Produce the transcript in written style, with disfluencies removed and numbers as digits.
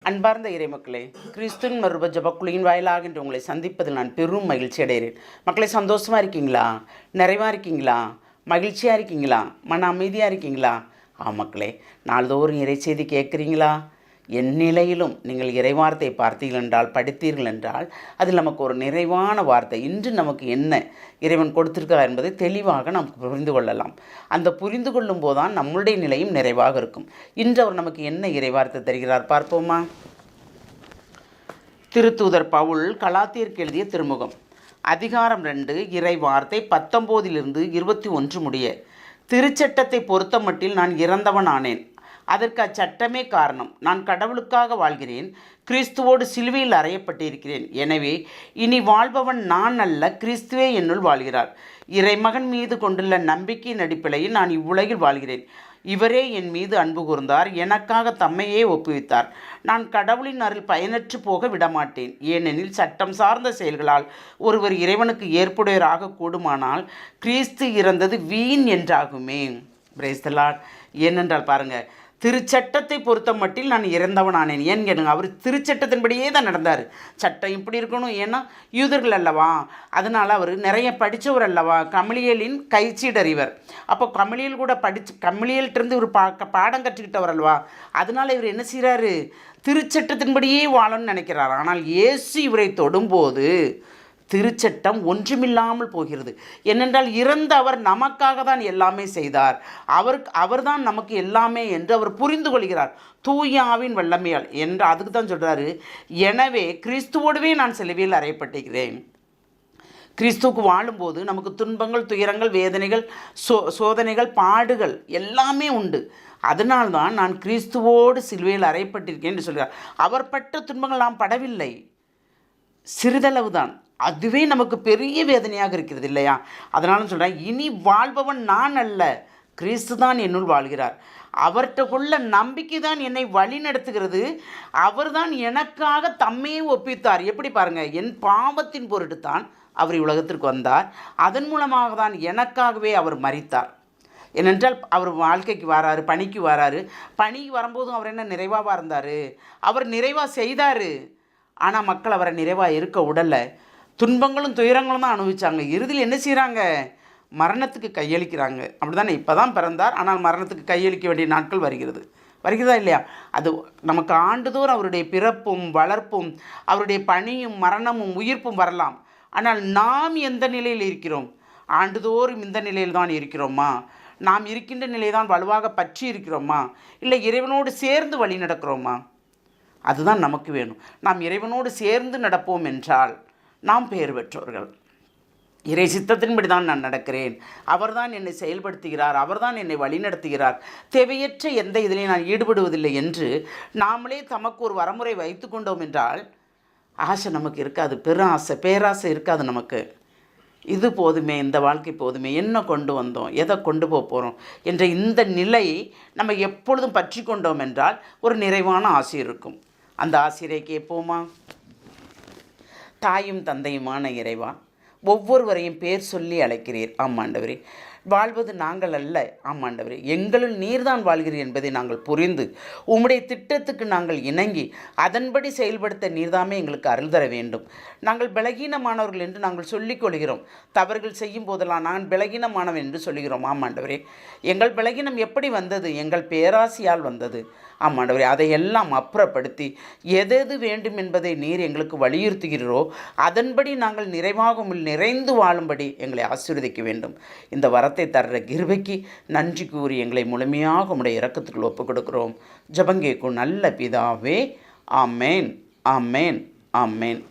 அன்பார்ந்த இறைமக்களே, கிறிஸ்துவின் மறுப ஜபக்குழியின் வாயிலாக இன்று உங்களை சந்திப்பதில் நான் பெரும் மகிழ்ச்சி அடைகிறேன். மக்களை, சந்தோஷமாக இருக்கீங்களா? நிறைவாக இருக்கீங்களா? மகிழ்ச்சியாக இருக்கீங்களா? மன அமைதியாக இருக்கீங்களா? மக்களே, நாள்தோறும் இறை செய்தி கேட்குறீங்களா? என் நிலையிலும் நீங்கள் இறைவார்த்தை பார்த்தீர்கள் என்றால், படித்தீர்கள் என்றால், அதில் நமக்கு ஒரு நிறைவான வார்த்தை இன்று நமக்கு என்ன இறைவன் கொடுத்திருக்கிறார் என்பதை தெளிவாக நாம் புரிந்து கொள்ளலாம். அந்த புரிந்து கொள்ளும் போதுதான் நம்முடைய நிலையும் நிறைவாக இருக்கும். இன்று அவர் நமக்கு என்ன இறைவார்த்தை தருகிறார் பார்ப்போமா? திருத்தூதர் பவுல் கலாத்தியருக்கு எழுதிய திருமுகம், அதிகாரம் 2, இறை வார்த்தை 19 21 முடிய. திருச்சட்டத்தை பொறுத்த மட்டில் நான் இறந்தவன் ஆனேன். அதற்கு அச்சட்டமே காரணம். நான் கடவுளுக்காக வாழ்கிறேன், கிறிஸ்துவோடு சிலுவையில் அறையப்பட்டிருக்கிறேன். எனவே இனி வாழ்பவன் நான் அல்ல, கிறிஸ்துவே என்னுள் வாழ்கிறார். இறைமகன் மீது கொண்டுள்ள நம்பிக்கையின் அடிப்படையில் நான் இவ்வுலகில் வாழ்கிறேன். இவரே என் மீது அன்பு கூர்ந்தார், எனக்காக தம்மையே ஒப்புவித்தார். நான் கடவுளின் அருள் பயனற்று போக விடமாட்டேன். ஏனெனில் சட்டம் சார்ந்த செயல்களால் ஒருவர் இறைவனுக்கு ஏற்புடையராக கூடுமானால் கிறிஸ்து இறந்தது வீண் என்றாகுமே. Praise the Lord. ஏனென்றால் பாருங்கள், திருச்சட்டத்தை பொறுத்த மட்டில் நான் இறந்தவனானேன். ஏன்னு கேளுங்க, அவர் திருச்சட்டத்தின்படியே தான் நடந்தார். சட்டம் இப்படி இருக்கணும், ஏன்னா யூதர்கள் அல்லவா, அதனால் அவர் நிறைய படித்தவர் அல்லவா, கமலியலின் கைச்சீடறிவர். அப்போ கமலியல் கூட கமலியல்கிட்டருந்து ஒரு பாடம் கற்றுக்கிட்டவர் அல்லவா, அதனால் இவர் என்ன செய்கிறாரு, திருச்சட்டத்தின்படியே வாழணும்னு நினைக்கிறார். ஆனால் இயேசு இவரை தொடும்போது திருச்சட்டம் ஒன்றுமில்லாமல் போகிறது. ஏனென்றால் இறந்த அவர் நமக்காக தான் எல்லாமே செய்தார், அவர்தான் நமக்கு எல்லாமே என்று அவர் புரிந்து கொள்கிறார் தூயாவின் வல்லமையால் என்று. அதுக்கு தான் சொல்கிறாரு, எனவே கிறிஸ்துவோடவே நான் சிலுவையில் அறையப்பட்டிருக்கிறேன். கிறிஸ்துவுக்கு வாழும்போது நமக்கு துன்பங்கள், துயரங்கள், வேதனைகள், சோதனைகள், பாடுகள் எல்லாமே உண்டு. அதனால்தான் நான் கிறிஸ்துவோடு சிலுவையில் அறையப்பட்டிருக்கேன் என்று சொல்கிறார். அவர் பட்ட துன்பங்கள் நாம் படவில்லை, சிறிதளவு தான். அதுவே நமக்கு பெரிய வேதனையாக இருக்கிறது இல்லையா? அதனால சொல்கிறேன், இனி வாழ்பவன் நான் அல்ல, கிறிஸ்து தான் என்னுள் வாழ்கிறார். அவர்கிட்ட நம்பிக்கை தான் என்னை வழி நடத்துகிறது. அவர் தான் எனக்காக தம்மையே ஒப்பித்தார். எப்படி பாருங்கள், என் பாவத்தின் பொருட்டு தான் அவர் உலகத்திற்கு வந்தார். அதன் மூலமாக தான் எனக்காகவே அவர் மரித்தார். ஏனென்றால் அவர் வாழ்க்கைக்கு வராரு, பணிக்கு வராரு. பணிக்கு வரும்போதும் அவர் என்ன நிறைவாக இருந்தார், அவர் நிறைவாக செய்தார். ஆனால் மக்கள் அவரை நிறைவாக இருக்க உடலை துன்பங்களும் துயரங்களும் தான் அனுபவித்தாங்க. இறுதியில் என்ன செய்கிறாங்க, மரணத்துக்கு கையளிக்கிறாங்க. அப்படி தானே, இப்போ தான் பிறந்தார், ஆனால் மரணத்துக்கு கையளிக்க வேண்டிய நாட்கள் வருகிறதா இல்லையா? அது நமக்கு ஆண்டுதோறும் அவருடைய பிறப்பும் வளர்ப்பும் அவருடைய பணியும் மரணமும் உயிர்ப்பும் வரலாம். ஆனால் நாம் எந்த நிலையில் இருக்கிறோம்? ஆண்டுதோறும் இந்த நிலையில் தான் இருக்கிறோமா? நாம் இருக்கின்ற நிலையை தான் வலுவாக பற்றி இருக்கிறோமா? இல்லை இறைவனோடு சேர்ந்து வழி நடக்கிறோமா? அதுதான் நமக்கு வேணும். நாம் இறைவனோடு சேர்ந்து நடப்போம் என்றால் நாம் பெயர் பெற்றோர்கள். இறை சித்தத்தின்படி தான் நான் நடக்கிறேன், அவர்தான் என்னை செயல்படுத்துகிறார், அவர்தான் என்னை வழிநடத்துகிறார், தேவையற்ற எந்த இதிலையும் நான் ஈடுபடுவதில்லை என்று நாமளே தமக்கு ஒரு வரமுறை வைத்து கொண்டோம் என்றால் ஆசை நமக்கு இருக்காது, பேராசை இருக்காது நமக்கு. இது போதுமே, இந்த வாழ்க்கை போதுமே, என்ன கொண்டு வந்தோம், எதை கொண்டு போகிறோம் என்ற இந்த நிலையை நம்ம எப்பொழுதும் பற்றி கொண்டோம் என்றால் ஒரு நிறைவான ஆசை இருக்கும். அந்த ஆசிரியை கேட்போமா? தாயும் தந்தையுமான இறைவா, ஒவ்வொருவரையும் பேர் சொல்லி அழைக்கிறீர். ஆமாண்டவரே, வாழ்வது நாங்கள் அல்ல, ஆமாண்டவரே, எங்களுள் நீர்தான் வாழ்கிறீர் என்பதை நாங்கள் புரிந்து உம்முடைய திட்டத்துக்கு நாங்கள் இணங்கி அதன்படி செயல்படுத்த நீர்தாமே எங்களுக்கு அருள் தர வேண்டும். நாங்கள் பலகீனமானவர்கள் என்று நாங்கள் சொல்லிக் கொள்கிறோம். தவறுகள் செய்யும் போதெல்லாம் நான் பலகீனமானவன் என்று சொல்லுகிறோம். ஆமாண்டவரே, எங்கள் பலகீனம் எப்படி வந்தது? எங்கள் பேராசையால் வந்தது. ஆமாண்டவரே, அதையெல்லாம் அப்புறப்படுத்தி எது வேண்டும் என்பதை நீர் எங்களுக்கு வலியுறுத்துகிறீரோ அதன்படி நாங்கள் நிறைந்து வாழும்படி எங்களை ஆசீர்வதிக்க வேண்டும். இந்த வரத்தை தர்ற கிருபைக்கு நன்றி கூறி எங்களை முழுமையாக உம்முடைய இரக்கத்துக்குள் ஒப்புக் கொடுக்கிறோம். ஜெபம் கேட்கும் நல்ல பிதாவே. ஆமேன், ஆமேன், ஆமேன்.